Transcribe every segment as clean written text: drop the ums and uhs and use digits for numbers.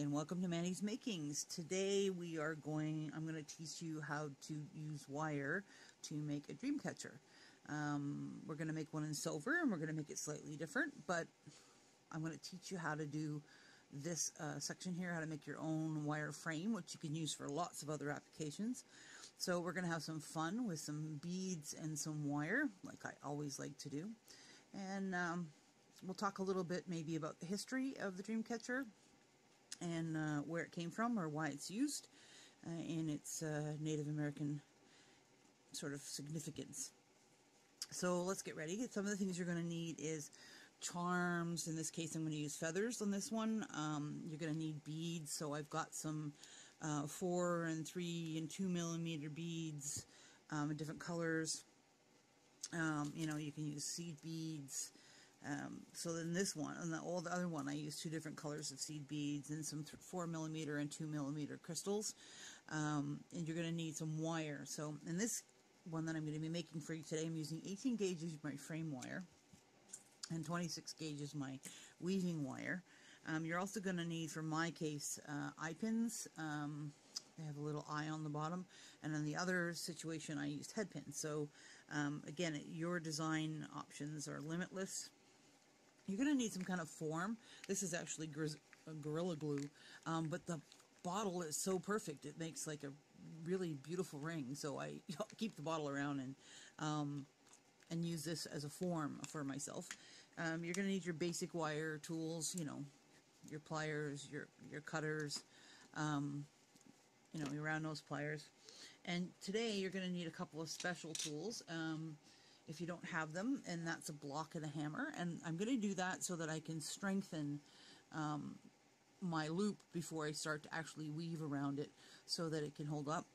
and welcome to Manny's Makings. Today I'm going to teach you how to use wire to make a dream catcher. We're going to make one in silver and we're going to make it slightly different, but I'm going to teach you how to do this section here, how to make your own wire frame, which you can use for lots of other applications. So we're going to have some fun with some beads and some wire, like I always like to do. And we'll talk a little bit maybe about the history of the dream catcher and where it came from or why it's used in its Native American sort of significance. So let's get ready. Some of the things you're going to need is charms. In this case, I'm going to use feathers on this one. You're going to need beads. So I've got some 4 and 3 and 2 millimeter beads in different colors. You know, you can use seed beads. So then this one and the other one, I use 2 different colors of seed beads and some 4 millimeter and 2 millimeter crystals. And you're going to need some wire. So in this one that I'm going to be making for you today, I'm using 18 gauges my frame wire and 26 gauges my weaving wire. You're also going to need, for my case, eye pins. They have a little eye on the bottom, and in the other situation I used head pins. So again, your design options are limitless. You're going to need some kind of form. This is actually Gorilla Glue, but the bottle is so perfect. It makes like a really beautiful ring. So I keep the bottle around and use this as a form for myself. You're going to need your basic wire tools, you know, your pliers, your cutters, you know, your round nose pliers. And today you're going to need a couple of special tools. If you don't have them, and that's a block and a hammer. And I'm going to do that so that I can strengthen my loop before I start to actually weave around it so that it can hold up.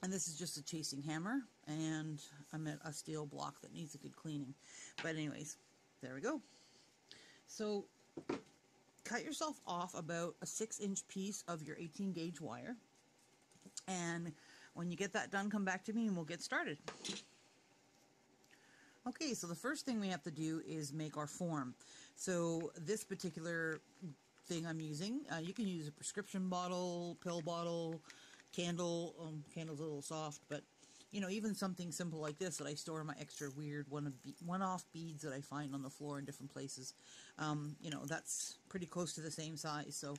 And this is just a chasing hammer, and I'm at a steel block that needs a good cleaning. But anyways, there we go. So cut yourself off about a 6-inch piece of your 18 gauge wire. And when you get that done, come back to me and we'll get started. Okay, so the first thing we have to do is make our form. So this particular thing I'm using, you can use a prescription bottle, pill bottle, candle. Candle's a little soft, but you know, even something simple like this that I store my extra weird one-off beads that I find on the floor in different places. You know, that's pretty close to the same size, so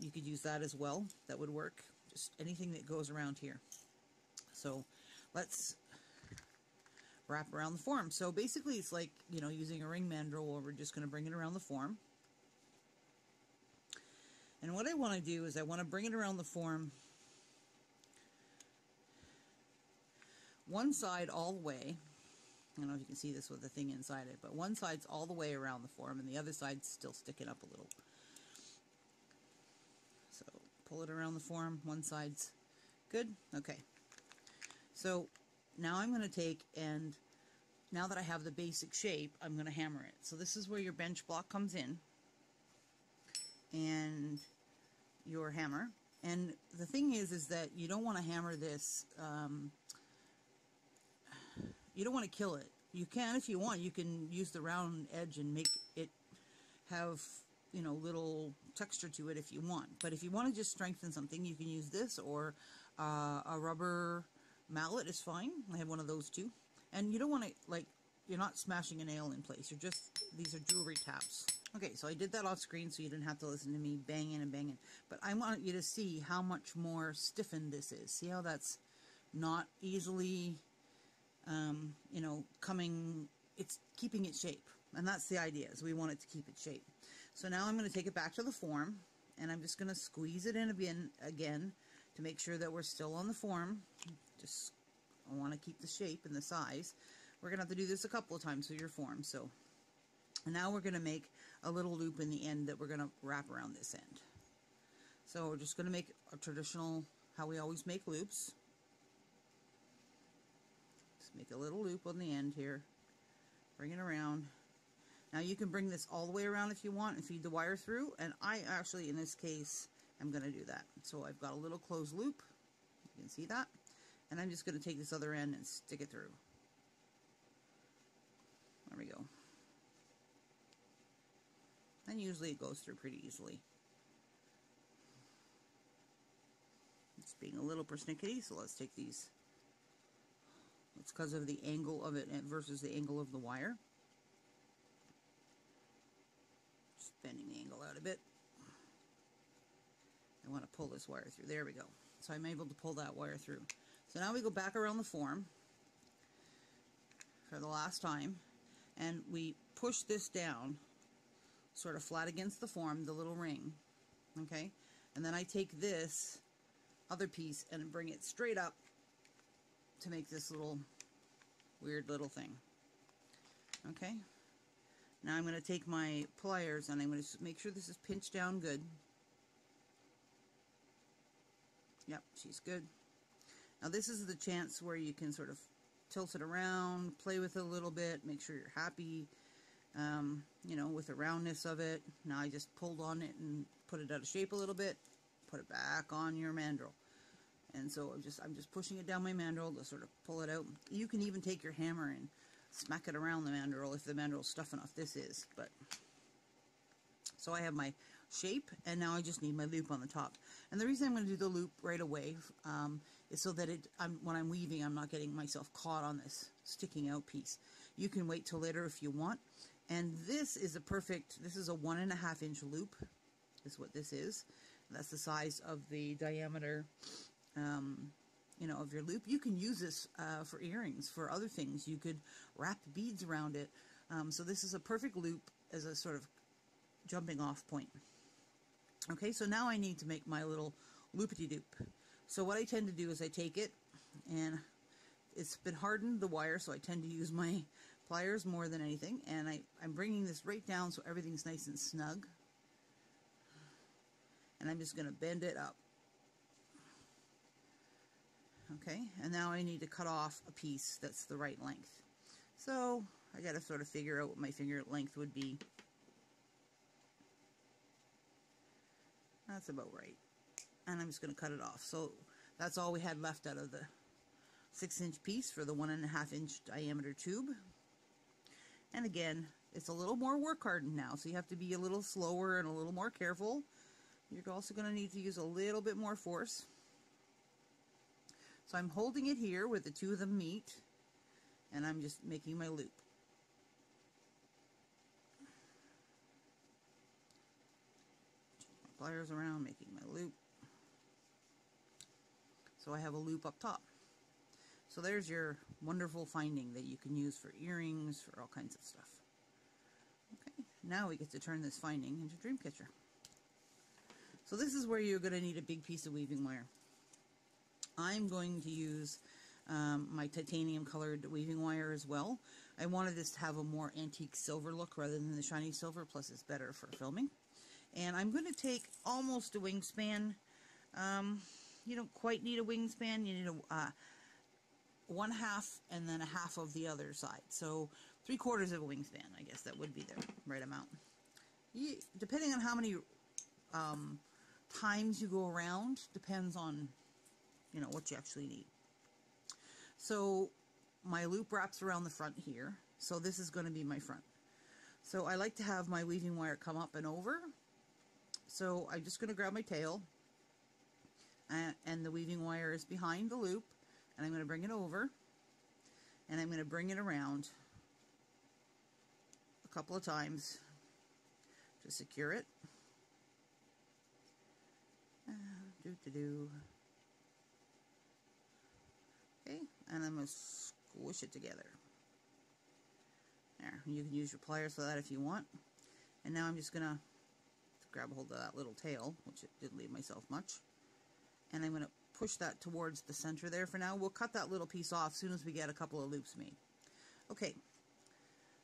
you could use that as well. That would work. Just anything that goes around here. So let's wrap around the form. So basically it's like, you know, using a ring mandrel, where we're just going to bring it around the form. And what I want to do is I want to bring it around the form one side all the way. I don't know if you can see this with the thing inside it, but one side's all the way around the form and the other side's still sticking up a little. So pull it around the form, one side's good. Okay. So now I'm going to take, and now that I have the basic shape, I'm going to hammer it. So this is where your bench block comes in, and your hammer. And the thing is that you don't want to hammer this, you don't want to kill it. You can, if you want, you can use the round edge and make it have, you know, little texture to it if you want. But if you want to just strengthen something, you can use this, or a rubber mallet is fine. I have one of those too. And you don't want to, like, you're not smashing a nail in place. You're just, these are jewelry taps. Okay, so I did that off screen so you didn't have to listen to me banging and banging. But I want you to see how much more stiffened this is. See how that's not easily, you know, it's keeping its shape. And that's the idea, is we want it to keep its shape. So now I'm going to take it back to the form, and I'm just going to squeeze it in again to make sure that we're still on the form. Just, I want to keep the shape and the size. We're going to have to do this a couple of times with your form. So now we're going to make a little loop in the end that we're going to wrap around this end. So we're just going to make a traditional, how we always make loops. Just make a little loop on the end here. Bring it around. Now you can bring this all the way around if you want and feed the wire through, and I actually, in this case, am going to do that. So I've got a little closed loop. You can see that. And I'm just going to take this other end and stick it through. There we go. And usually it goes through pretty easily. being a little persnickety, so let's take these. It's because of the angle of it versus the angle of the wire. Just bending the angle out a bit. I want to pull this wire through. There we go. So I'm able to pull that wire through. So now we go back around the form for the last time, and we push this down sort of flat against the form, the little ring, okay? And then I take this other piece and bring it straight up to make this little weird little thing, okay? Now I'm going to take my pliers and I'm going to make sure this is pinched down good. Yep, she's good. Now this is the chance where you can sort of tilt it around, play with it a little bit, make sure you're happy, you know, with the roundness of it. Now I just pulled on it and put it out of shape a little bit, put it back on your mandrel. And so I'm just pushing it down my mandrel to sort of pull it out. You can even take your hammer and smack it around the mandrel if the mandrel's stuff enough. This is, but so I have my shape, and now I just need my loop on the top. And the reason I'm going to do the loop right away is so that when I'm weaving, I'm not getting myself caught on this sticking out piece. You can wait till later if you want. And this is a 1.5 inch loop is what this is. That's the size of the diameter, you know, of your loop. You can use this for earrings, for other things. You could wrap beads around it. So this is a perfect loop as a sort of jumping off point. Okay, so now I need to make my little loopity-doop. So what I tend to do is I take it, and it's been hardened, the wire, so I tend to use my pliers more than anything, and I'm bringing this right down so everything's nice and snug. And I'm just going to bend it up. Okay, and now I need to cut off a piece that's the right length. So I got to sort of figure out what my finger length would be. That's about right. And I'm just going to cut it off. So that's all we had left out of the 6-inch piece for the 1.5 inch diameter tube. And again, it's a little more work hardened now, so you have to be a little slower and a little more careful. You're also going to need to use a little bit more force. So I'm holding it here where the two of them meet, and I'm just making my loop. Pliers around, making my loop. So I have a loop up top. So there's your wonderful finding that you can use for earrings, for all kinds of stuff. Okay, now we get to turn this finding into dream catcher. So this is where you're going to need a big piece of weaving wire. I'm going to use my titanium colored weaving wire as well. I wanted this to have a more antique silver look rather than the shiny silver, plus it's better for filming. And I'm going to take almost a wingspan. You don't quite need a wingspan. You need a 1/2 and then a 1/2 of the other side. So 3/4 of a wingspan, I guess that would be the right amount. Depending on how many times you go around, depends on, you know, what you actually need. So my loop wraps around the front here. So this is going to be my front. So I like to have my weaving wire come up and over. So I'm just going to grab my tail, and the weaving wire is behind the loop, and I'm going to bring it over, and I'm going to bring it around a couple of times to secure it. Okay, and I'm going to squish it together. There, you can use your pliers for that if you want. And now I'm just going to grab a hold of that little tail, which it didn't leave myself much, and I'm going to push that towards the center there for now. We'll cut that little piece off as soon as we get a couple of loops made. Okay,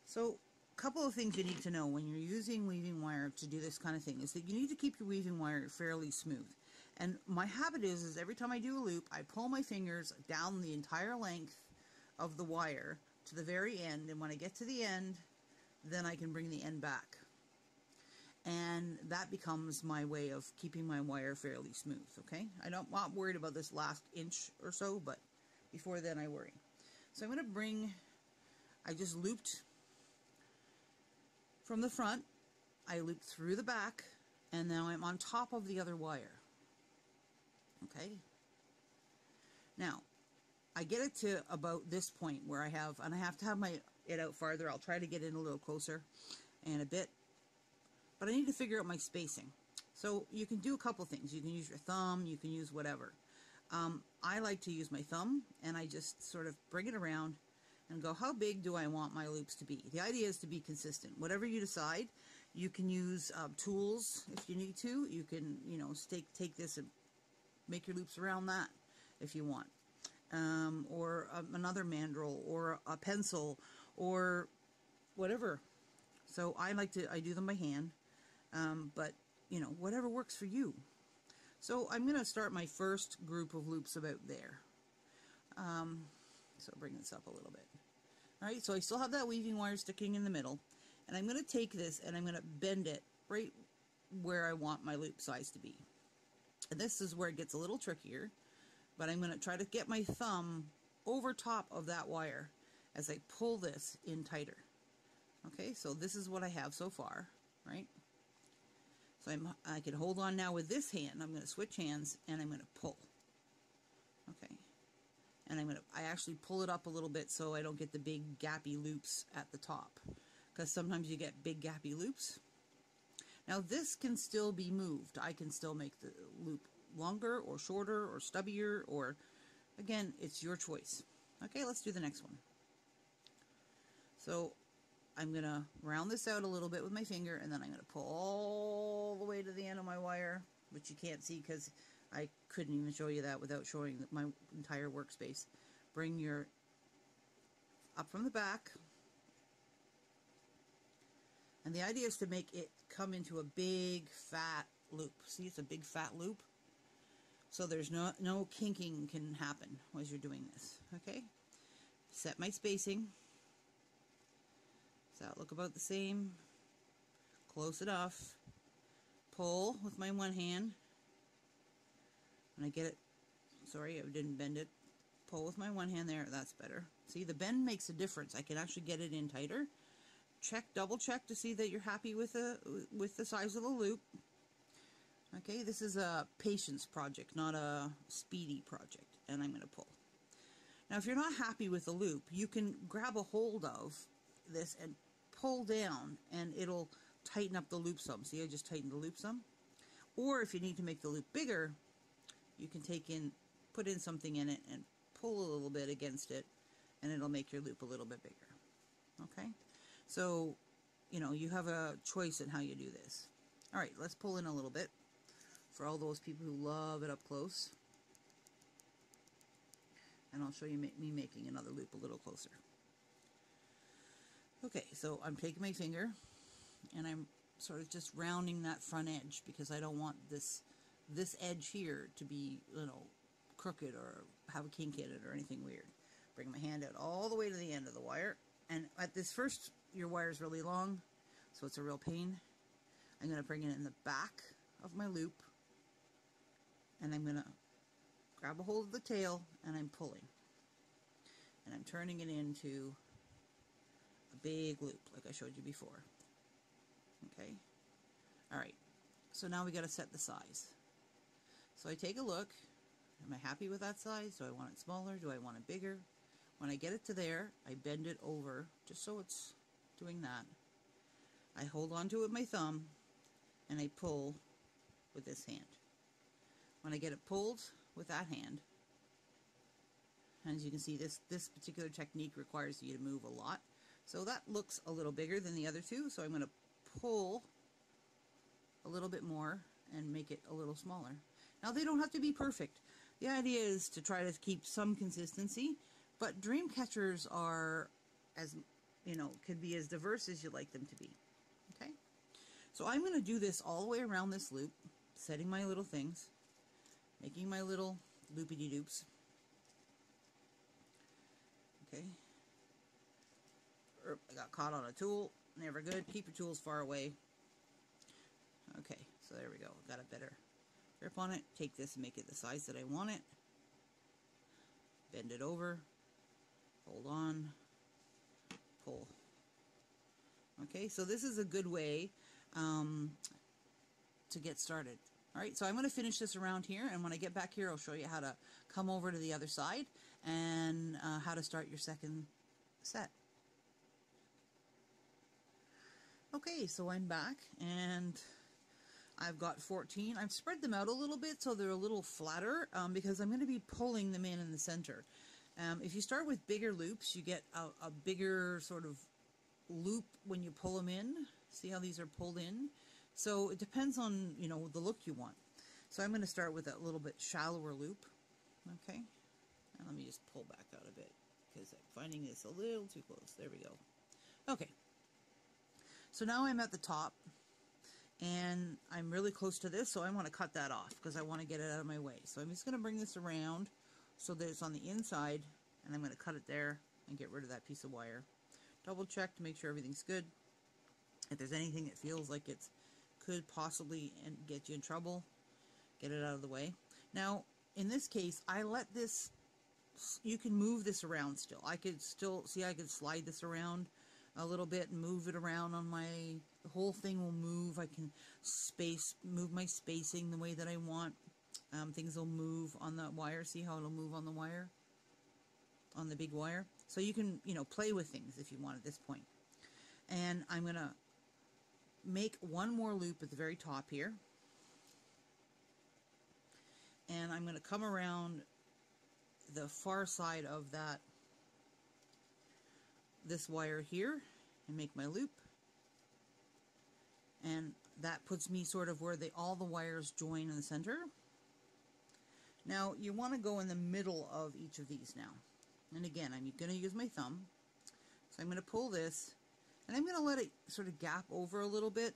so a couple of things you need to know when you're using weaving wire to do this kind of thing is that you need to keep your weaving wire fairly smooth. And my habit is every time I do a loop, I pull my fingers down the entire length of the wire to the very end, and when I get to the end, then I can bring the end back. And that becomes my way of keeping my wire fairly smooth, okay? I'm not worried about this last inch or so, but before then I worry. So I'm going to I just looped from the front, I looped through the back, and now I'm on top of the other wire. Okay? Now, I get it to about this point where I have to have it out farther. I'll try to get in a little closer and a bit, but I need to figure out my spacing. So you can do a couple things. You can use your thumb, you can use whatever. I like to use my thumb, and I just sort of bring it around and go, how big do I want my loops to be? The idea is to be consistent. Whatever you decide, you can use tools if you need to. You can, you know, take this and make your loops around that if you want. Or another mandrel, or a pencil, or whatever. So I do them by hand, but you know, whatever works for you. So I'm going to start my first group of loops about there. So bring this up a little bit. Alright, so I still have that weaving wire sticking in the middle, and I'm going to take this and I'm going to bend it right where I want my loop size to be. And this is where it gets a little trickier, but I'm going to try to get my thumb over top of that wire as I pull this in tighter. Okay, so this is what I have so far, right? So I can hold on now with this hand. I'm going to switch hands and I'm going to pull. Okay, and I actually pull it up a little bit so I don't get the big gappy loops at the top, because sometimes you get big gappy loops. Now this can still be moved. I can still make the loop longer or shorter or stubbier, or again, it's your choice. Okay, let's do the next one. So I'm going to round this out a little bit with my finger, and then I'm going to pull all the way to the end of my wire, which you can't see because I couldn't even show you that without showing my entire workspace. Bring your up from the back, and the idea is to make it come into a big fat loop. See, it's a big fat loop, so there's no kinking can happen as you're doing this. Okay, set my spacing. So look about the same, close enough, pull with my one hand, when I get it, sorry I didn't bend it, pull with my one hand there, that's better. See, the bend makes a difference. I can actually get it in tighter. Check, double check to see that you're happy with the size of the loop. Okay, this is a patience project, not a speedy project, and I'm going to pull. Now if you're not happy with the loop, you can grab a hold of this and pull down, and it'll tighten up the loop some. See, I just tightened the loop some. Or if you need to make the loop bigger, you can put in something in it and pull a little bit against it, and it'll make your loop a little bit bigger. Okay, so you know, you have a choice in how you do this. Alright, let's pull in a little bit for all those people who love it up close, and I'll show you me making another loop a little closer. Okay, so I'm taking my finger and I'm sort of just rounding that front edge, because I don't want this edge here to be, you know, crooked or have a kink in it or anything weird. Bring my hand out all the way to the end of the wire, and at this first, your wire is really long, so it's a real pain. I'm going to bring it in the back of my loop, and I'm going to grab a hold of the tail, and I'm pulling. And I'm turning it into a big loop like I showed you before. Okay, alright, so now we got to set the size. So I take a look. Am I happy with that size? Do I want it smaller? Do I want it bigger? When I get it to there, I bend it over just so it's doing that. I hold on to it with my thumb, and I pull with this hand. When I get it pulled with that hand, and as you can see, this particular technique requires you to move a lot. So that looks a little bigger than the other two, so I'm going to pull a little bit more and make it a little smaller. Now, they don't have to be perfect. The idea is to try to keep some consistency, but dream catchers are, as you know, could be as diverse as you like them to be. Okay, so I'm going to do this all the way around this loop, setting my little things, making my little loopity-doops. Okay. I got caught on a tool. Never good. Keep your tools far away. Okay, so there we go. Got a better grip on it. Take this and make it the size that I want it. Bend it over. Hold on. Pull. Okay, so this is a good way to get started. Alright, so I'm going to finish this around here, and when I get back here I'll show you how to come over to the other side and how to start your second set. Okay, so I'm back, and I've got 14. I've spread them out a little bit so they're a little flatter because I'm going to be pulling them in the center. If you start with bigger loops, you get a bigger sort of loop when you pull them in. See how these are pulled in? So it depends on, you know, the look you want. So I'm going to start with a little bit shallower loop. Okay, and let me just pull back out a bit because I'm finding this a little too close. There we go. Okay, so now I'm at the top and I'm really close to this, so I want to cut that off because I want to get it out of my way. So I'm just going to bring this around so that it's on the inside, and I'm going to cut it there and get rid of that piece of wire. Double check to make sure everything's good. If there's anything that feels like it could possibly get you in trouble, get it out of the way. Now, in this case, I let this, you can move this around still. I could still, see, I could slide this around a little bit and move it around on my, the whole thing will move. I can move my spacing the way that I want. Things will move on the wire. See how it'll move on the wire? On the big wire. So you can, you know, play with things if you want at this point. And I'm going to make one more loop at the very top here. And I'm going to come around the far side of that, this wire here, and make my loop. And that puts me sort of where all the wires join in the center. Now you want to go in the middle of each of these now. And again, I'm going to use my thumb. So I'm going to pull this, and I'm going to let it sort of gap over a little bit.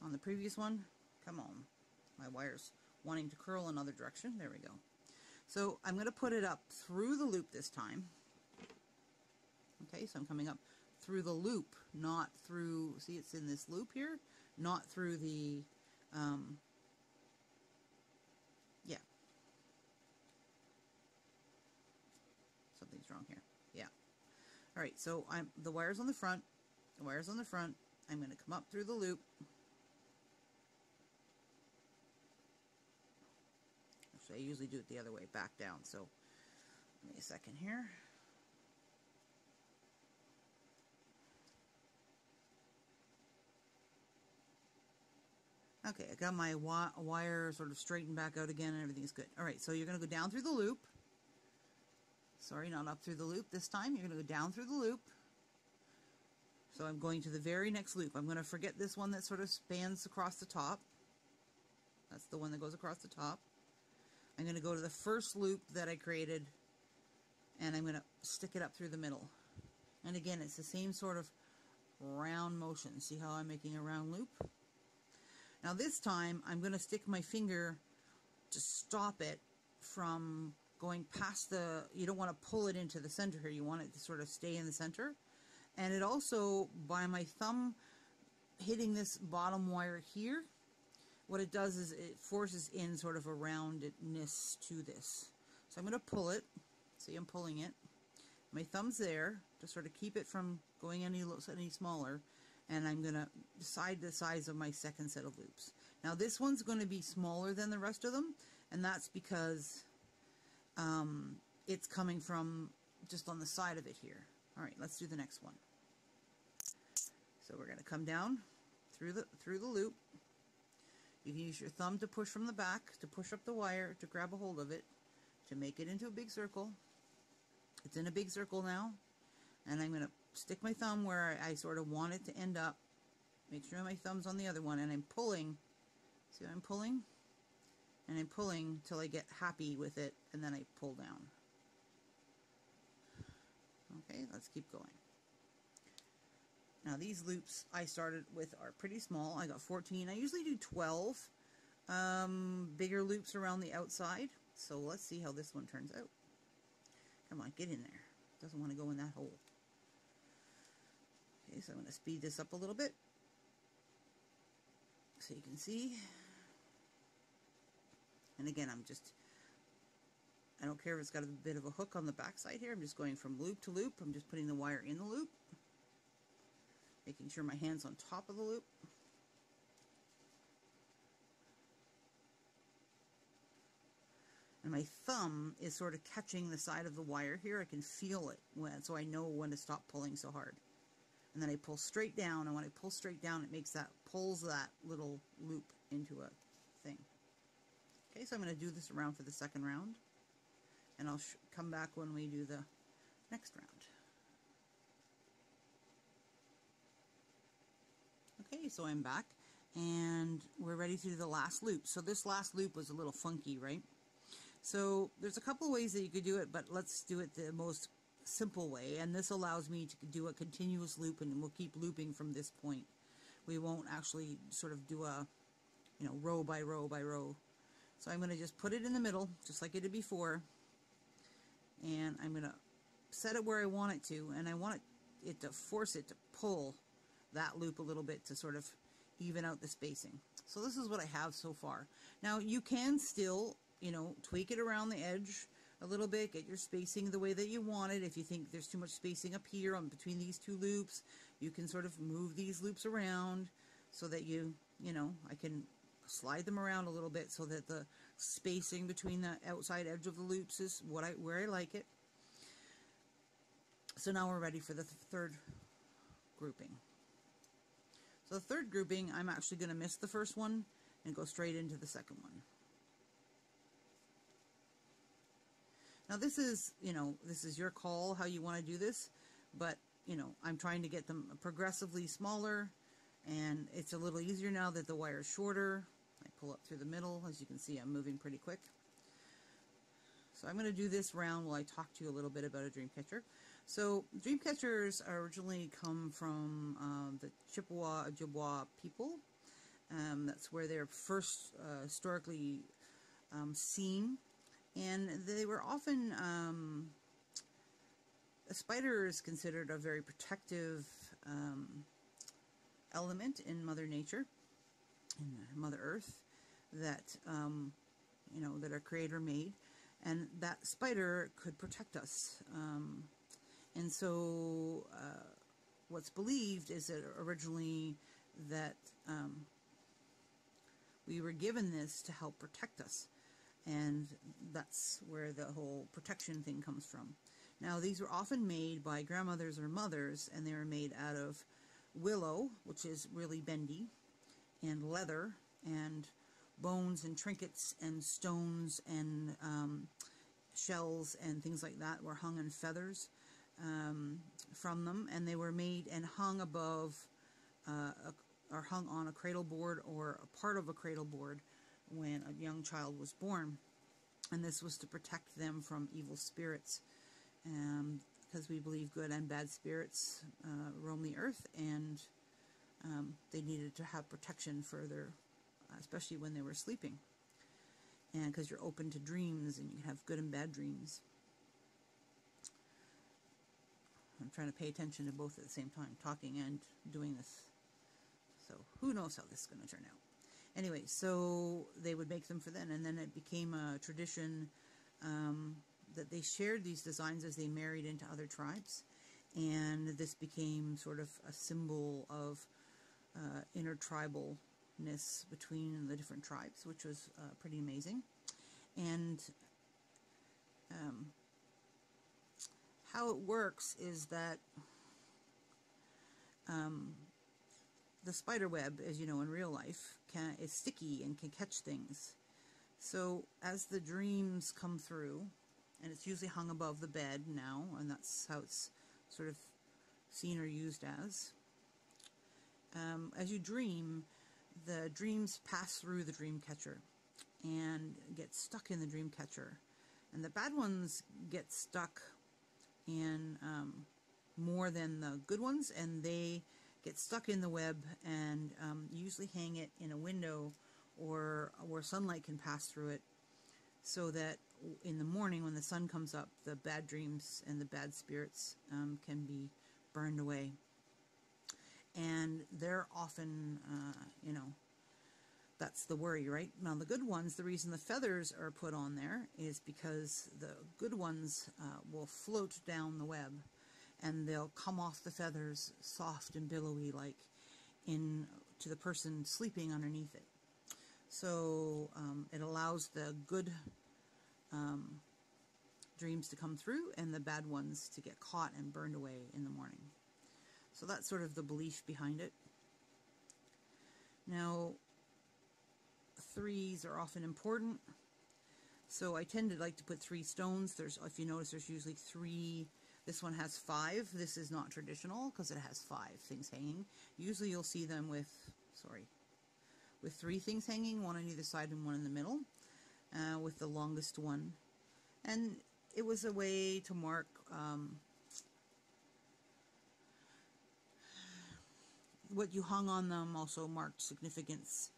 On the previous one, come on, my wire's wanting to curl another direction. There we go. So I'm going to put it up through the loop this time. Okay, so I'm coming up through the loop, not through, see, it's in this loop here, not through the, yeah. Something's wrong here. Yeah. All right, so the wire's on the front. The wire's on the front. I'm going to come up through the loop. Actually, I usually do it the other way, back down. So, give me a second here. Okay, I got my wire sort of straightened back out again and everything's good. Alright, so you're going to go down through the loop. Sorry, not up through the loop this time. You're going to go down through the loop. So I'm going to the very next loop. I'm going to forget this one that sort of spans across the top. That's the one that goes across the top. I'm going to go to the first loop that I created, and I'm going to stick it up through the middle. And again, it's the same sort of round motion. See how I'm making a round loop? Now this time, I'm going to stick my finger to stop it from going past the, you don't want to pull it into the center here, you want it to sort of stay in the center. And it also, by my thumb hitting this bottom wire here, what it does is it forces in sort of a roundedness to this. So I'm going to pull it, see I'm pulling it, my thumb's there to sort of keep it from going any smaller. And I'm going to decide the size of my second set of loops. Now this one's going to be smaller than the rest of them, and that's because it's coming from just on the side of it here. Alright, let's do the next one. So we're going to come down through the loop. You can use your thumb to push from the back, to push up the wire, to grab a hold of it, to make it into a big circle. It's in a big circle now, and I'm going to stick my thumb where I sort of want it to end up. Make sure my thumb's on the other one, and I'm pulling. See what I'm pulling? And I'm pulling till I get happy with it, and then I pull down. Okay, let's keep going. Now these loops I started with are pretty small. I got 14. I usually do 12 bigger loops around the outside. So let's see how this one turns out. Come on, get in there. Doesn't want to go in that hole. Okay, so I'm going to speed this up a little bit so you can see. And again, I don't care if it's got a bit of a hook on the back side here. I'm just going from loop to loop. I'm just putting the wire in the loop, making sure my hand's on top of the loop. And my thumb is sort of catching the side of the wire here. I can feel it, so I know when to stop pulling so hard. And then I pull straight down, and when I pull straight down, it pulls that little loop into a thing. Okay, so I'm going to do this around for the second round, and I'll come back when we do the next round. Okay, so I'm back, and we're ready to do the last loop. So this last loop was a little funky, right? So there's a couple of ways that you could do it, but let's do it the most simple way, and this allows me to do a continuous loop, and we'll keep looping from this point. We won't actually sort of do a, you know, row by row by row. So I'm going to just put it in the middle, just like I did before, and I'm going to set it where I want it to, and I want it to force it to pull that loop a little bit to sort of even out the spacing. So this is what I have so far. Now you can still, you know, tweak it around the edge a little bit, get your spacing the way that you want it. If you think there's too much spacing up here on between these two loops, you can sort of move these loops around so that you know, I can slide them around a little bit so that the spacing between the outside edge of the loops is where I like it. So now we're ready for the third grouping. So the third grouping, I'm actually going to miss the first one and go straight into the second one. Now this is, you know, this is your call how you want to do this, but, you know, I'm trying to get them progressively smaller, and it's a little easier now that the wire is shorter. I pull up through the middle. As you can see, I'm moving pretty quick. So I'm going to do this round while I talk to you a little bit about a dream catcher. So dream catchers originally come from the Chippewa, Ojibwa people. That's where they're first historically seen. And they were often, a spider is considered a very protective element in Mother Nature, in Mother Earth, that, you know, that our Creator made. And that spider could protect us. And so what's believed is that originally that we were given this to help protect us. And that's where the whole protection thing comes from. Now, these were often made by grandmothers or mothers, and they were made out of willow, which is really bendy, and leather, and bones, and trinkets, and stones, and shells, and things like that were hung in feathers from them, and they were made and hung above, or hung on a cradle board or a part of a cradle board when a young child was born. And this was to protect them from evil spirits, because we believe good and bad spirits roam the earth, and they needed to have protection for their, especially when they were sleeping, and because you're open to dreams and you can have good and bad dreams. I'm trying to pay attention to both at the same time, talking and doing this, so who knows how this is going to turn out. Anyway, so they would make them for then, and then it became a tradition that they shared these designs as they married into other tribes, and this became sort of a symbol of intertribalness between the different tribes, which was pretty amazing. And how it works is that the spider web, as you know in real life, is sticky and can catch things. So as the dreams come through, and it's usually hung above the bed now, and that's how it's sort of seen or used as you dream, the dreams pass through the dream catcher and get stuck in the dream catcher, and the bad ones get stuck in more than the good ones, and they get stuck in the web, and usually hang it in a window or where sunlight can pass through it, so that in the morning when the sun comes up, the bad dreams and the bad spirits can be burned away. And they're often, you know, that's the worry, right? Now the good ones, the reason the feathers are put on there is because the good ones will float down the web, and they'll come off the feathers soft and billowy, like to the person sleeping underneath it. So it allows the good dreams to come through and the bad ones to get caught and burned away in the morning. So that's sort of the belief behind it. Now, threes are often important, so I tend to like to put 3 stones. If you notice, there's usually 3. This one has 5. This is not traditional because it has 5 things hanging. Usually you'll see them with 3 things hanging, one on either side and one in the middle, with the longest one. And it was a way to mark what you hung on them. Also marked significance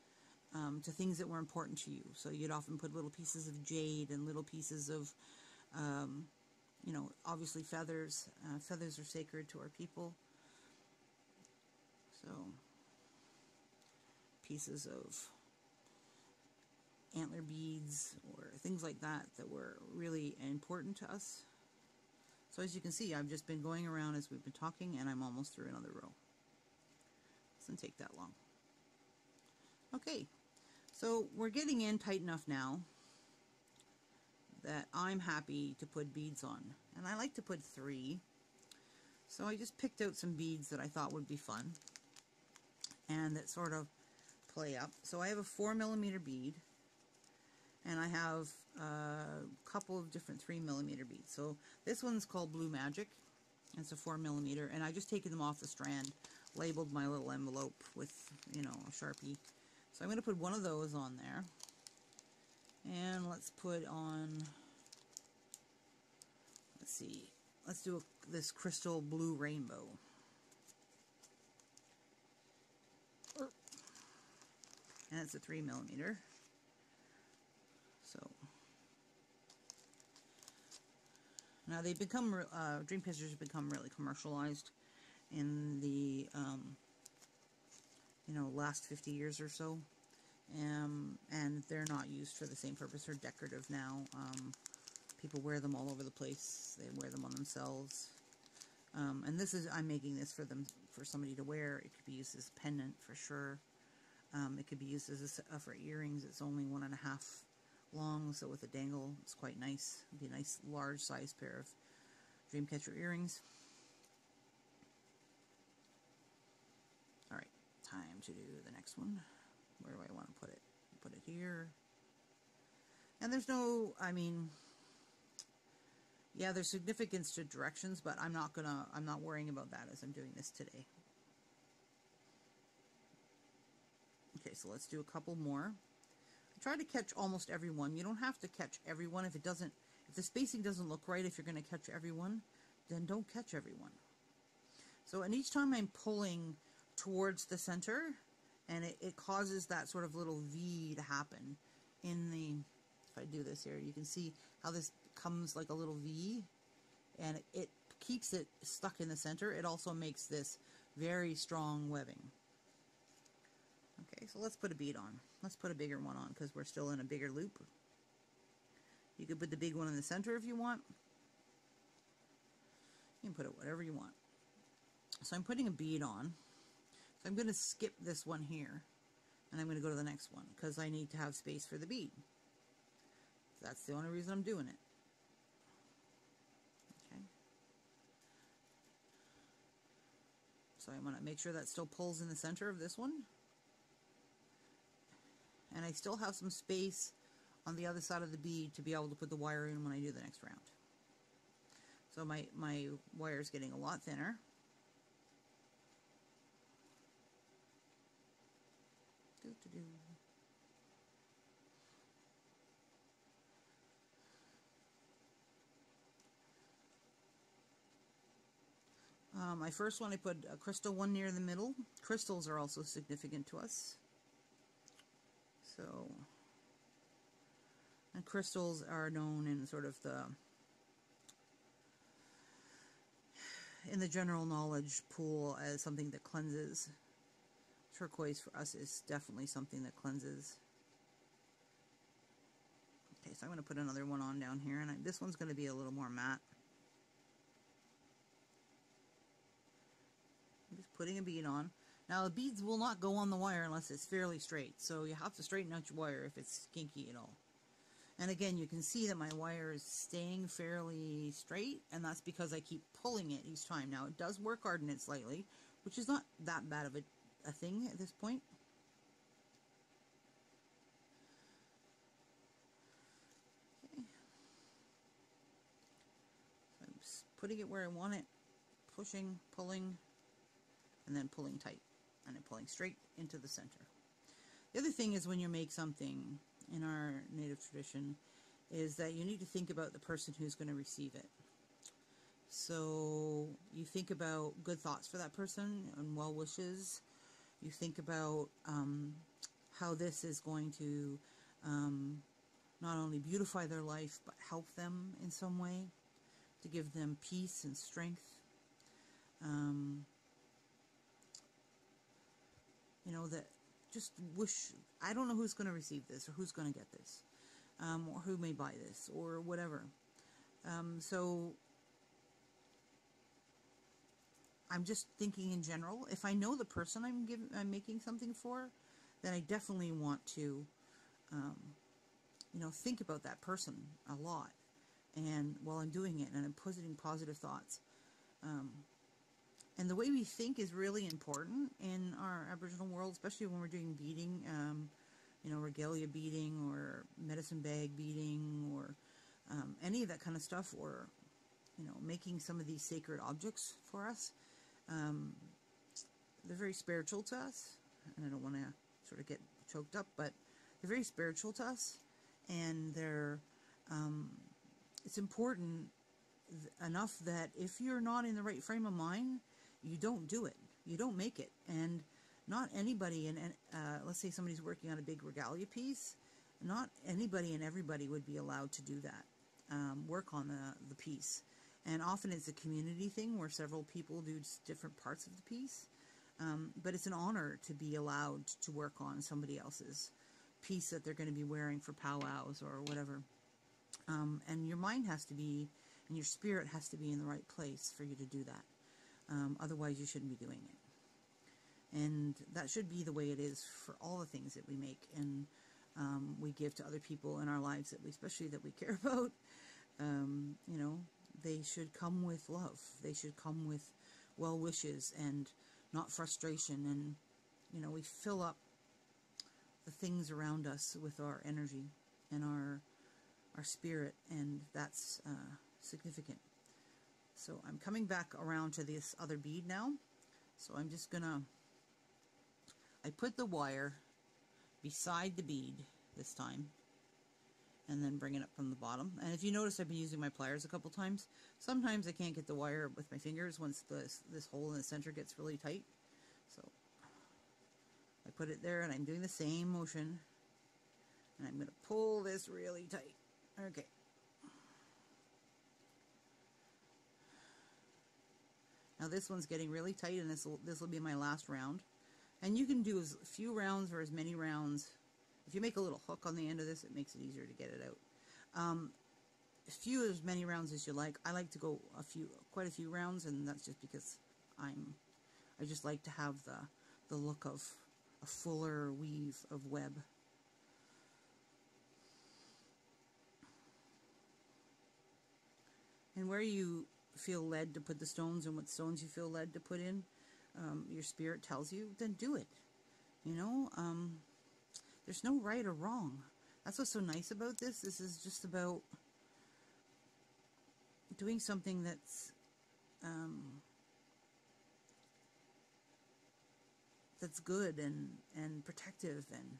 to things that were important to you. So you'd often put little pieces of jade and little pieces of, you know, obviously feathers. Feathers are sacred to our people. So pieces of antler beads or things like that that were really important to us. So as you can see, I've just been going around as we've been talking, and I'm almost through another row. Doesn't take that long. Okay, so we're getting in tight enough now that I'm happy to put beads on, and I like to put 3. So I just picked out some beads that I thought would be fun and that sort of play up. So I have a 4mm bead, and I have a couple of different 3mm beads. So this one's called Blue Magic. It's a 4mm, and I just taken them off the strand, labeled my little envelope with, you know, a Sharpie. So I'm going to put one of those on there, and let's put on, let's see, let's do this crystal blue rainbow. And it's a 3mm. So now they've become dream catchers have become really commercialized in the you know, last 50 years or so, and they're not used for the same purpose. They're decorative now. People wear them all over the place. They wear them on themselves. And this is, I'm making this for somebody to wear. It could be used as a pendant for sure. It could be used as for earrings. It's only 1.5 long, so with a dangle, it's quite nice. It'd be a nice large size pair of dreamcatcher earrings. All right, time to do the next one. Where do I want to put it? Put it here. And there's no, I mean, yeah, there's significance to directions, but I'm not worrying about that as I'm doing this today. Okay, so let's do a couple more. I try to catch almost every one. You don't have to catch every one. If the spacing doesn't look right, if you're going to catch every one, then don't catch every one. So, and each time I'm pulling towards the center, and it causes that sort of little V to happen in the, if I do this here, you can see how this comes like a little V, and it keeps it stuck in the center. It also makes this very strong webbing. Okay, so let's put a bead on. Let's put a bigger one on because we're still in a bigger loop. You could put the big one in the center if you want. You can put it whatever you want. So I'm putting a bead on. So I'm going to skip this one here, and I'm going to go to the next one because I need to have space for the bead. That's the only reason I'm doing it. Okay. So I want to make sure that still pulls in the center of this one. And I still have some space on the other side of the bead to be able to put the wire in when I do the next round. So my wire is getting a lot thinner. My first one, I put a crystal one near the middle. Crystals are also significant to us. So, and crystals are known in sort of in the general knowledge pool as something that cleanses. Turquoise for us is definitely something that cleanses. Okay, so I'm going to put another one on down here, and this one's going to be a little more matte. I'm just putting a bead on. Now the beads will not go on the wire unless it's fairly straight, so you have to straighten out your wire if it's kinky at all. And again, you can see that my wire is staying fairly straight, and that's because I keep pulling it each time. Now, it does work harden it slightly, which is not that bad of a thing at this point. Okay. So I'm just putting it where I want it, pushing, pulling, and then pulling tight, and then pulling straight into the center. The other thing is when you make something in our native tradition is that you need to think about the person who's going to receive it. So you think about good thoughts for that person and well wishes. You think about how this is going to not only beautify their life but help them in some way, to give them peace and strength. You know, that just wish, I don't know who's going to receive this or who's going to get this, or who may buy this or whatever. So I'm just thinking in general, if I know the person I'm making something for, then I definitely want to, you know, think about that person a lot, and while I'm doing it, and I'm putting positive thoughts. And the way we think is really important in our Aboriginal world, especially when we're doing beading, you know, regalia beading or medicine bag beading or any of that kind of stuff, or, you know, making some of these sacred objects for us. They're very spiritual to us, and I don't want to sort of get choked up, but they're very spiritual to us, and they're, it's important enough that if you're not in the right frame of mind, you don't do it. You don't make it. And not anybody, and let's say somebody's working on a big regalia piece, not anybody and everybody would be allowed to do that, work on the piece. And often it's a community thing where several people do different parts of the piece. But it's an honor to be allowed to work on somebody else's piece that they're going to be wearing for powwows or whatever. And your mind has to be, and your spirit has to be in the right place for you to do that. Otherwise, you shouldn't be doing it. And that should be the way it is for all the things that we make and we give to other people in our lives, that we, especially that we care about. You know, they should come with love. They should come with well wishes and not frustration. And, you know, we fill up the things around us with our energy and our spirit, and that's significant. So I'm coming back around to this other bead now. So I'm just gonna, I put the wire beside the bead this time, and then bring it up from the bottom. And if you notice, I've been using my pliers a couple times. Sometimes I can't get the wire with my fingers once this hole in the center gets really tight. So I put it there, and I'm doing the same motion, and I'm going to pull this really tight. Okay. Now this one's getting really tight, and this will be my last round. And you can do as few rounds or as many rounds. If you make a little hook on the end of this, it makes it easier to get it out. As many rounds as you like. I like to go quite a few rounds, and that's just because I just like to have the look of a fuller weave of web. And where you feel led to put the stones, and what stones you feel led to put in, your spirit tells you, then do it. You know, there's no right or wrong. That's what's so nice about this. This is just about doing something that's good and protective and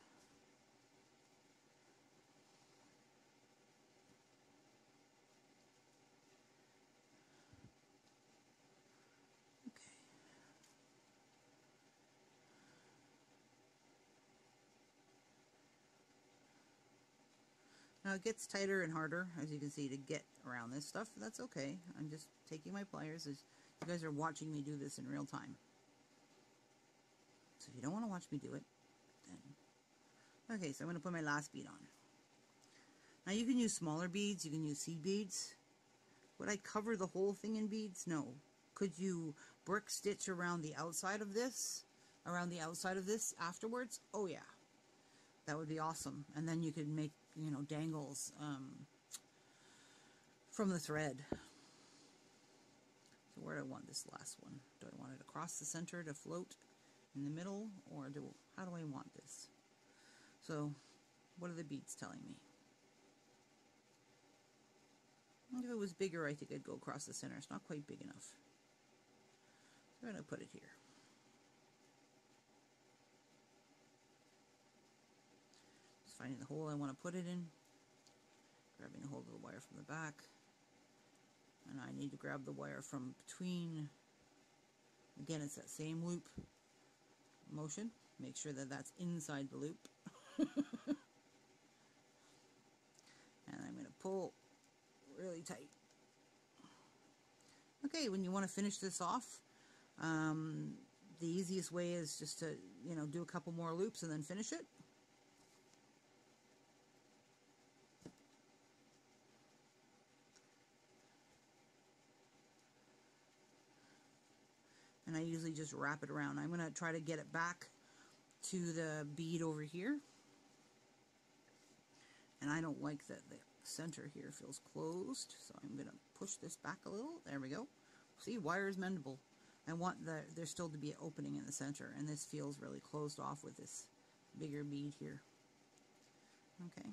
now it gets tighter and harder, as you can see, to get around this stuff. That's okay. I'm just taking my pliers as you guys are watching me do this in real time. So if you don't want to watch me do it, then... Okay, so I'm going to put my last bead on. Now you can use smaller beads, you can use seed beads. Would I cover the whole thing in beads? No. Could you brick stitch around the outside of this? Afterwards? Oh yeah. That would be awesome. And then you could make you know, dangles from the thread. So where do I want this last one? Do I want it across the center to float in the middle, or how do I want this? So what are the beads telling me? If it was bigger, I think I'd go across the center. It's not quite big enough. So I'm going to put it here. Just finding the hole I want to put it in, grabbing a hold of the wire from the back, and I need to grab the wire from between. Again, it's that same loop motion. Make sure that that's inside the loop. And I'm going to pull really tight. Okay, when you want to finish this off, the easiest way is just to, you know, do a couple more loops and then finish it. And I usually just wrap it around. I'm going to try to get it back to the bead over here. And I don't like that the center here feels closed, so I'm going to push this back a little. There we go. See, wire is mendable. I want there still to be an opening in the center, and this feels really closed off with this bigger bead here. Okay.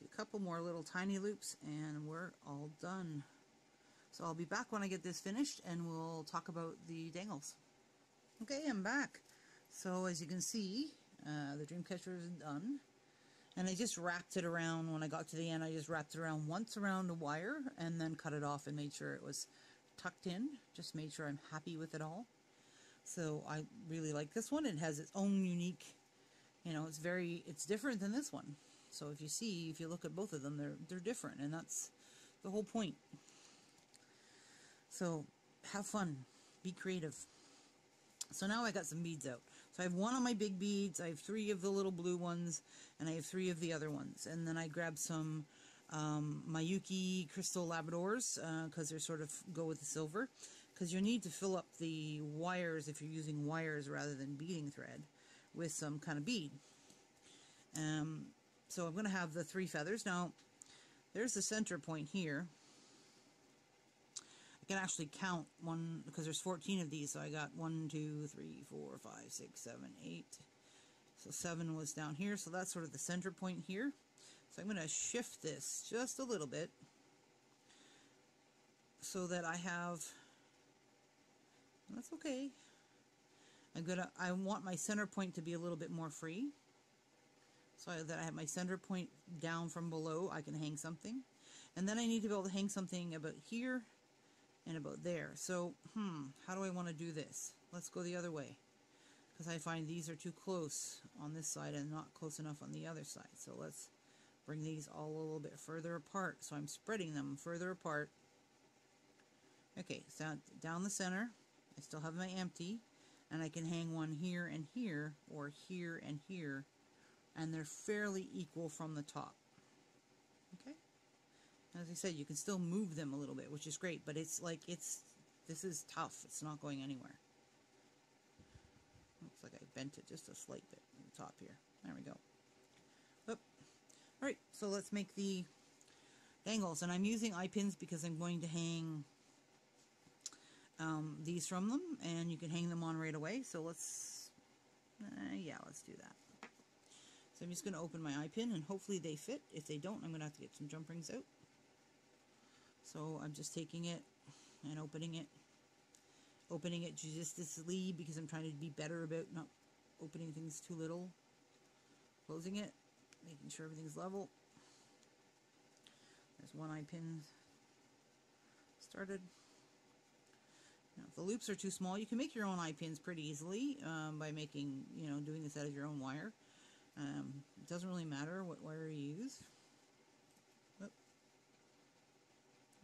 Do a couple more little tiny loops, and we're all done. So I'll be back when I get this finished, and we'll talk about the dangles. Okay, I'm back. So as you can see, the dream catcher is done. And I just wrapped it around. When I got to the end, I just wrapped it around once around a wire and then cut it off and made sure it was tucked in. Just made sure I'm happy with it all. So I really like this one. It has its own unique, you know, it's different than this one. So if you look at both of them, they're different, and that's the whole point. So have fun, be creative. So now I got some beads out. So I have one of my big beads, I have 3 of the little blue ones, and I have 3 of the other ones. And then I grabbed some Mayuki crystal Labradors, because they sort of go with the silver. Because you need to fill up the wires, if you're using wires rather than beading thread, with some kind of bead. So I'm going to have the 3 feathers. Now, there's the center point here. I can actually count one, because there's 14 of these, so I got 1, 2, 3, 4, 5, 6, 7, 8. So 7 was down here, so that's sort of the center point here. So I'm going to shift this just a little bit so that I have, that's okay. I want my center point to be a little bit more free, so that I have my center point down from below. I can hang something, and then I need to be able to hang something about here and about there. So, how do I want to do this? Let's go the other way, because I find these are too close on this side and not close enough on the other side. So let's bring these all a little bit further apart. So I'm spreading them further apart. Okay, so down the center, I still have my empty, and I can hang one here and here, or here and here, and they're fairly equal from the top. Okay? As I said, you can still move them a little bit, which is great, but it's like, this is tough. It's not going anywhere. Looks like I bent it just a slight bit on the top here. There we go. Oop. Alright, so let's make the dangles. And I'm using eye pins because I'm going to hang these from them, and you can hang them on right away. So let's do that. So I'm just going to open my eye pin, and hopefully they fit. If they don't, I'm going to have to get some jump rings out. So I'm just taking it and opening it judiciously, because I'm trying to be better about not opening things too little. Closing it, making sure everything's level. There's one eye pin started. Now, if the loops are too small, you can make your own eye pins pretty easily by making, doing this out of your own wire. It doesn't really matter what wire you use. Oop.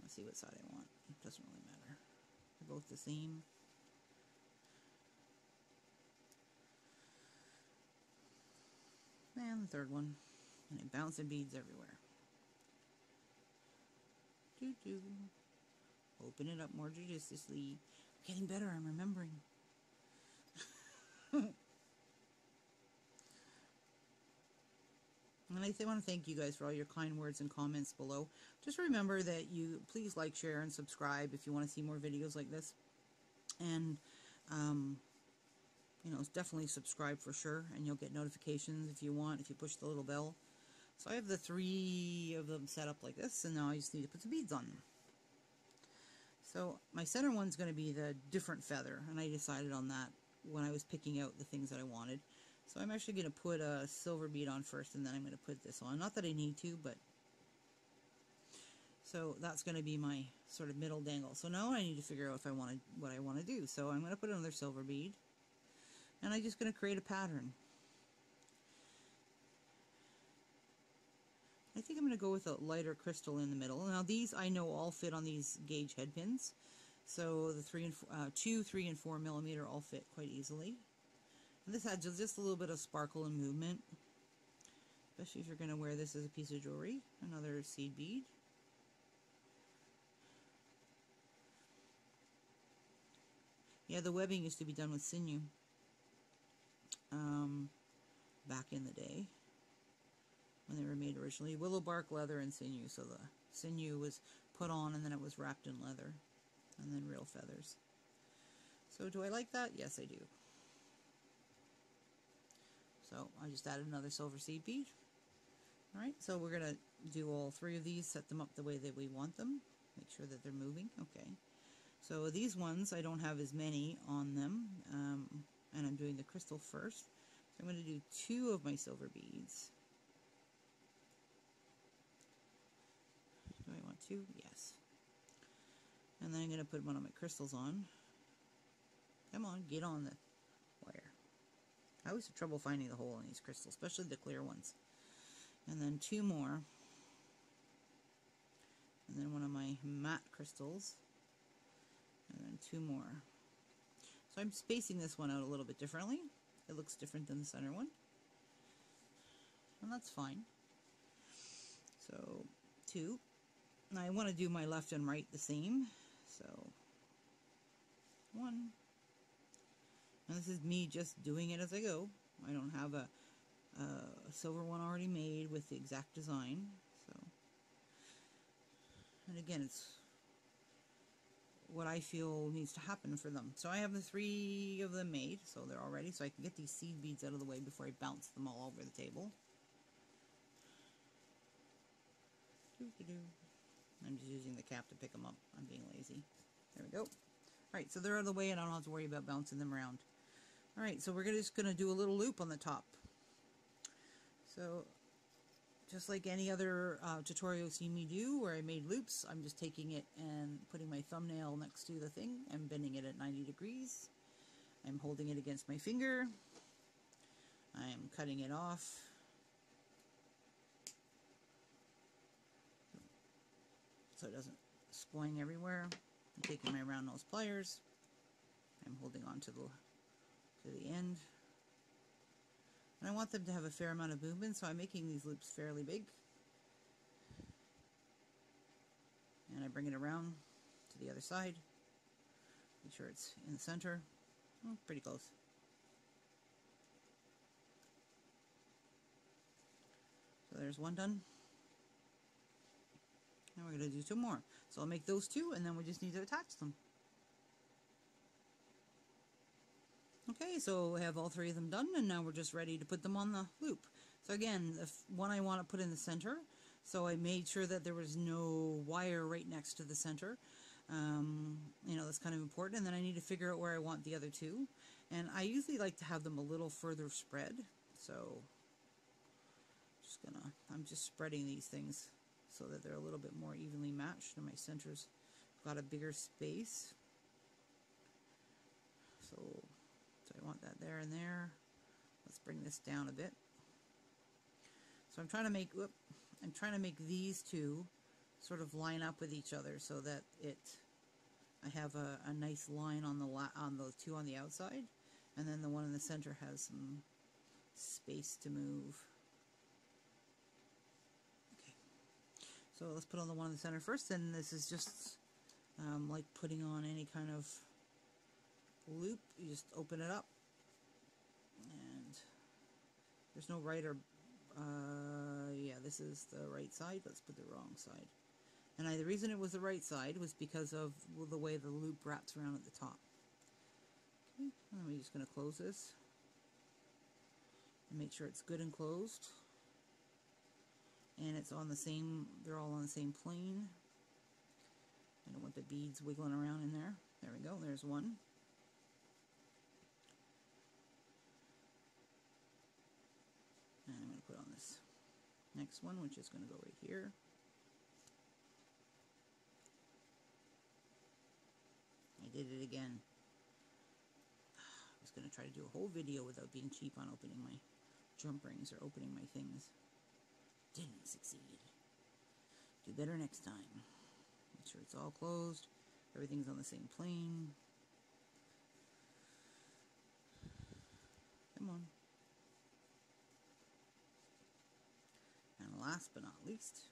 Let's see what side I want. It doesn't really matter. They're both the same. And the third one. And I'm bouncing beads everywhere. Doo-doo. Open it up more judiciously. Getting better, I'm remembering. And I want to thank you guys for all your kind words and comments below. Just remember that you please like, share, and subscribe if you want to see more videos like this. And, you know, definitely subscribe for sure, and you'll get notifications if you want, if you push the little bell. So I have the 3 of them set up like this, and now I just need to put the beads on them. So my center one's going to be the different feather, and I decided on that when I was picking out the things that I wanted. So I'm actually going to put a silver bead on first, and then I'm going to put this on. Not that I need to, but... So that's going to be my sort of middle dangle. So now I need to figure out if I want what I want to do. So I'm going to put another silver bead, and I'm just going to create a pattern. I think I'm going to go with a lighter crystal in the middle. Now these I know all fit on these gauge head pins. So the 2, 3, and 4 millimeter all fit quite easily. And this adds just a little bit of sparkle and movement, especially if you're going to wear this as a piece of jewelry. Another seed bead. Yeah, the webbing used to be done with sinew back in the day when they were made originally. Willow bark, leather, and sinew. So the sinew was put on and then it was wrapped in leather, and then real feathers. So do I like that? Yes, I do. So I just added another silver seed bead. Alright, so we're going to do all 3 of these, set them up the way that we want them. Make sure that they're moving. Okay. So these ones, I don't have as many on them, and I'm doing the crystal first. So I'm going to do 2 of my silver beads. Do I want 2? Yes. And then I'm going to put one of my crystals on. Come on, get on the wire. I always have trouble finding the hole in these crystals, especially the clear ones. And then 2 more. And then one of my matte crystals. And then 2 more. So I'm spacing this one out a little bit differently. It looks different than the center one. And that's fine. So 2. Now I want to do my left and right the same. So 1. And this is me just doing it as I go. I don't have a silver one already made with the exact design. So, and again, it's what I feel needs to happen for them. So I have the 3 of them made, so they're all ready. So I can get these seed beads out of the way before I bounce them all over the table. I'm just using the cap to pick them up. I'm being lazy. There we go. Alright, so they're out of the way and I don't have to worry about bouncing them around. Alright, so we're just going to do a little loop on the top. So, just like any other tutorial you've seen me do where I made loops, I'm just taking it and putting my thumbnail next to the thing and bending it at 90 degrees. I'm holding it against my finger. I'm cutting it off. So it doesn't sploing everywhere. I'm taking my round nose pliers. I'm holding on to the end. And I want them to have a fair amount of movement, so I'm making these loops fairly big. And I bring it around to the other side. Make sure it's in the center. Oh, pretty close. So there's one done. Now we're going to do 2 more. So I'll make those 2, and then we just need to attach them. Okay, so we have all 3 of them done, and now we're just ready to put them on the loop. So again, the one I want to put in the center, so I made sure that there was no wire right next to the center. You know, that's kind of important. And then I need to figure out where I want the other 2. And I usually like to have them a little further spread. So I'm just spreading these things so that they're a little bit more evenly matched, and my center's got a bigger space. So I want that there and there. Let's bring this down a bit. So I'm trying to make these 2 sort of line up with each other so that I have a nice line on those 2 on the outside, and then the one in the center has some space to move. Okay. So let's put on the one in the center first, and this is just like putting on any kind of loop. You just open it up, and there's no right or yeah, this is the right side. Let's put the wrong side. And the reason it was the right side was because of the way the loop wraps around at the top. Okay, and we're just going to close this and make sure it's good and closed. And it's on the same, they're all on the same plane. I don't want the beads wiggling around in there. There we go, there's one. And I'm going to put on this next one, which is going to go right here. I did it again. I was going to try to do a whole video without being cheap on opening my jump rings or opening my things. Didn't succeed. Do better next time. Make sure it's all closed. Everything's on the same plane. Come on. And last but not least,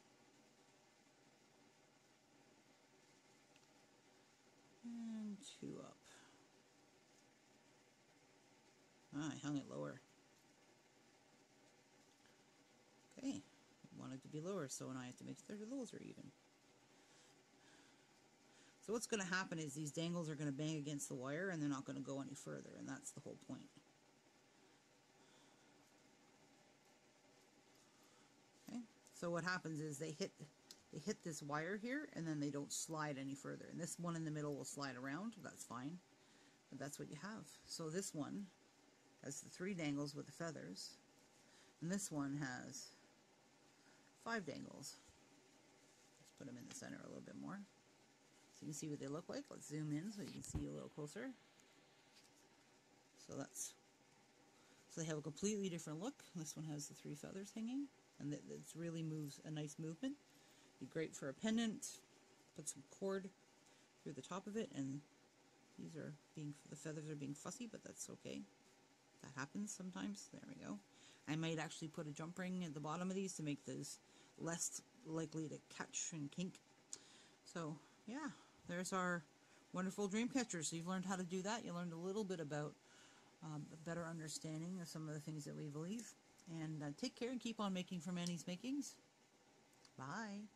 and two up. I hung it lower. Okay, I want it to be lower, so now I have to make sure those are even. So what's going to happen is these dangles are going to bang against the wire and they're not going to go any further, and that's the whole point. Okay, so what happens is they hit this wire here and then they don't slide any further. And this one in the middle will slide around, that's fine. But that's what you have. So this one has the 3 dangles with the feathers, and this one has 5 dangles. Let's put them in the center a little bit more so you can see what they look like. Let's zoom in so you can see a little closer. So they have a completely different look. This one has the 3 feathers hanging, and it really moves a nice movement. Be great for a pendant. Put some cord through the top of it, and the feathers are being fussy, but that's okay. That happens sometimes. There we go. I might actually put a jump ring at the bottom of these to make those less likely to catch and kink. So yeah, there's our wonderful dream catcher. So you've learned how to do that. You learned a little bit about a better understanding of some of the things that we believe. And take care and keep on making from Annie's Makings. Bye.